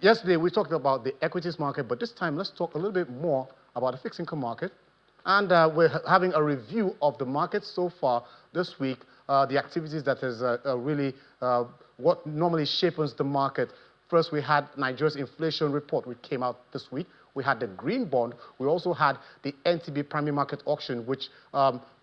Yesterday, we talked about the equities market, but this time, let's talk a little bit more about the fixed income market. And we're having a review of the market so far this week, the activities that is really what normally shapes the market. First, we had Nigeria's inflation report, which came out this week. We had the green bond. We also had the NTB primary market auction, which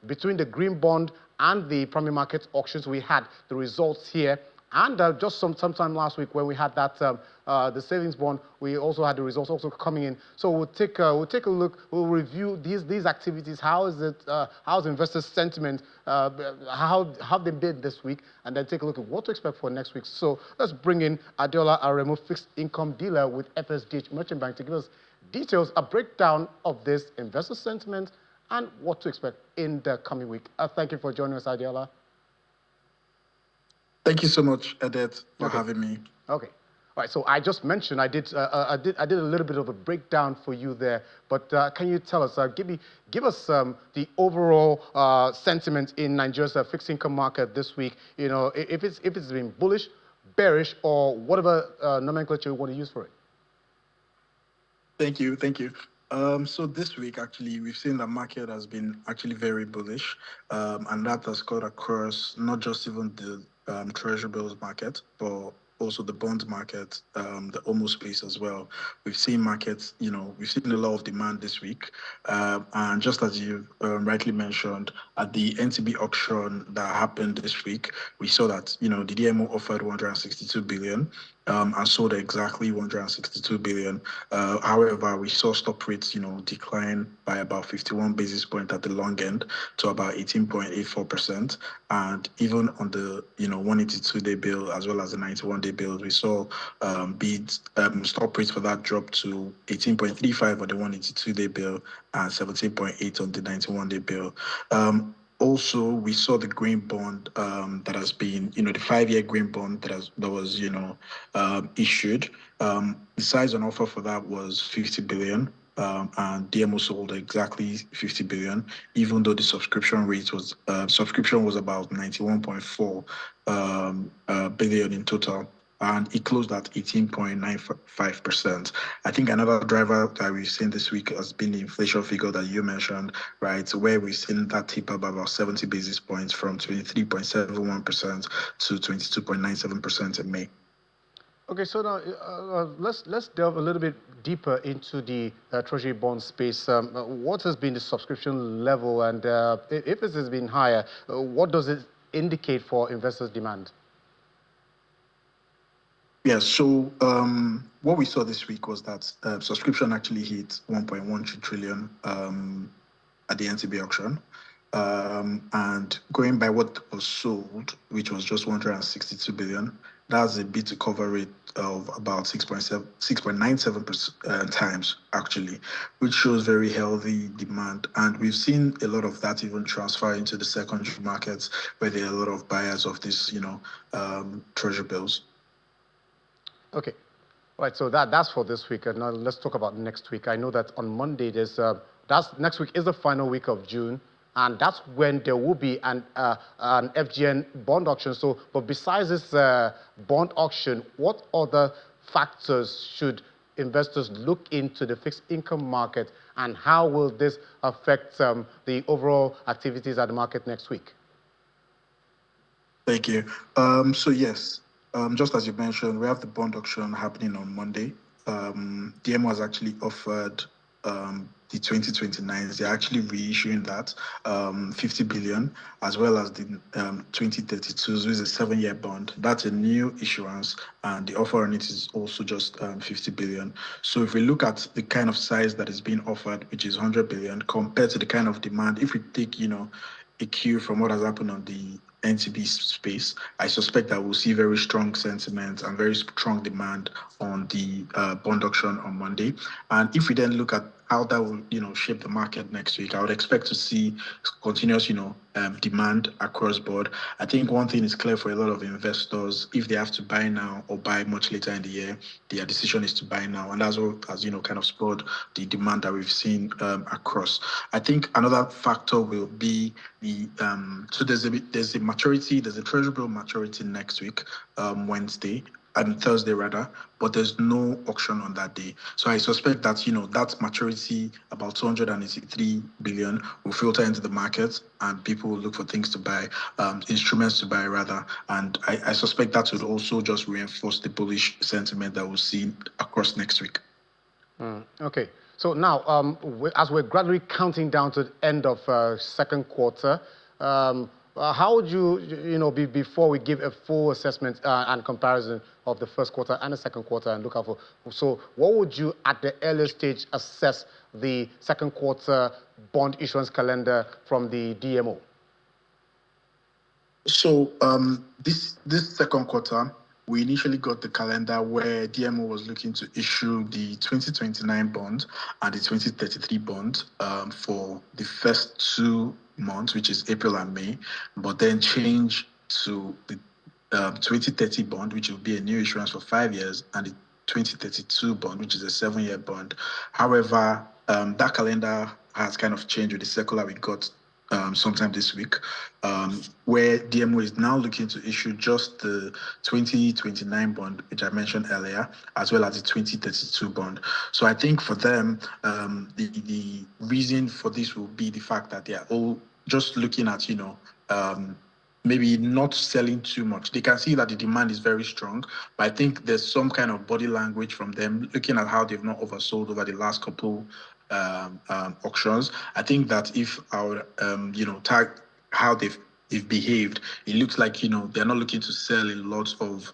between the green bond and the primary market auctions, we had the results here. And just sometime last week when we had that the savings bond, we also had the results also coming in. So we'll take a look. We'll review these activities. How is it? How's investors' sentiment? How have they been this week? And then take a look at what to expect for next week. So let's bring in Adeola Aremu, fixed income dealer with FSDH Merchant Bank, to give us details, a breakdown of this investor sentiment and what to expect in the coming week. Thank you for joining us, Adeola. Thank you so much, Edet, for having me. Okay. All right. So I just mentioned I did a little bit of a breakdown for you there, but can you tell us, give us the overall sentiment in Nigeria's fixed income market this week? You know, if it's been bullish, bearish, or whatever nomenclature you want to use for it. Thank you. So this week, actually, we've seen the market has been actually very bullish, and that has got across not just even the treasury bills market, but also the bond market, the OMO space as well. We've seen markets, we've seen a lot of demand this week. And just as you rightly mentioned, at the NTB auction that happened this week, we saw that, the DMO offered 162 billion. And sold exactly 162 billion. However, we saw stop rates, decline by about 51 basis points at the long end to about 18.84%. And even on the, 182-day bill as well as the 91-day bill, we saw stop rates for that drop to 18.35 on the 182-day bill and 17.8 on the 91-day bill. Also, we saw the green bond that has been, the 5-year green bond that was, issued. The size on offer for that was 50 billion. And DMO sold exactly 50 billion, even though the subscription was about 91.4 billion in total. And it closed at 18.95%. I think another driver that we've seen this week has been the inflation figure that you mentioned, right? Where we've seen that tip up about 70 basis points from 23.71% to 22.97% in May. Okay, so now let's delve a little bit deeper into the treasury bond space. What has been the subscription level, and if it has been higher, what does it indicate for investors' demand? Yeah, so what we saw this week was that subscription actually hit 1.12 trillion at the NTB auction. And going by what was sold, which was just 162 billion, that's a bid to cover rate of about 6.97 times, actually, which shows very healthy demand. And we've seen a lot of that even transfer into the secondary markets, where there are a lot of buyers of this, treasury bills. Okay. All right, so that's for this week. And now let's talk about next week. I know that on Monday, next week is the final week of June, and that's when there will be an FGN bond auction. So, but besides this bond auction, what other factors should investors look into the fixed income market, and how will this affect the overall activities at the market next week? Thank you. So yes. Just as you mentioned, we have the bond auction happening on Monday. DMO has actually offered the 2029s. They're actually reissuing that 50 billion, as well as the 2032s, which is a 7-year bond. That's a new issuance, and the offer on it is also just 50 billion. So if we look at the kind of size that is being offered, which is 100 billion, compared to the kind of demand, if we take, a cue from what has happened on the NTB space, I suspect that we'll see very strong sentiment and very strong demand on the bond auction on Monday. And if we then look at how that will, shape the market next week, I would expect to see continuous, demand across board. I think one thing is clear for a lot of investors: if they have to buy now or buy much later in the year, their decision is to buy now, and that's what has, kind of spurred the demand that we've seen across. I think another factor will be the so there's a maturity, there's a treasury bill maturity next week, Wednesday. Thursday rather, but there's no auction on that day. So I suspect that, that maturity, about 283 billion, will filter into the market and people will look for things to buy, instruments to buy rather. And I suspect that would also just reinforce the bullish sentiment that we'll see across next week. Okay. So now, as we're gradually counting down to the end of second quarter, how would you, before we give a full assessment and comparison of the first quarter and the second quarter and look out for, so what would you, at the earliest stage, assess the second quarter bond issuance calendar from the DMO? So this second quarter, we initially got the calendar where DMO was looking to issue the 2029 bond and the 2033 bond for the first 2 months, which is April and May, but then change to the 2030 bond, which will be a new issuance for 5 years, and the 2032 bond, which is a 7-year bond. However, that calendar has kind of changed with the circular we got sometime this week, where DMO is now looking to issue just the 2029 bond, which I mentioned earlier, as well as the 2032 bond. So I think for them, the reason for this will be the fact that they are all just looking at, maybe not selling too much. They can see that the demand is very strong, but I think there's some kind of body language from them looking at how they've not oversold over the last couple auctions. I think that if our tag how they've behaved, it looks like they're not looking to sell a lot of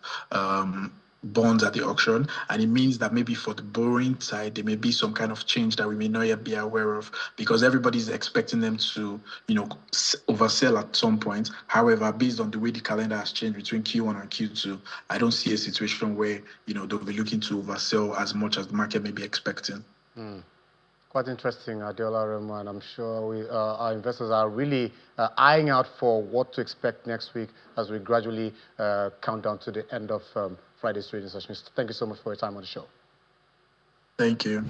bonds at the auction, and it means that maybe for the borrowing side there may be some kind of change that we may not yet be aware of, because everybody's expecting them to oversell at some point. However, based on the way the calendar has changed between Q1 and Q2, I don't see a situation where they'll be looking to oversell as much as the market may be expecting. Quite interesting, Adeola, and I'm sure our investors are really eyeing out for what to expect next week as we gradually count down to the end of Friday's trading session. Thank you so much for your time on the show. Thank you.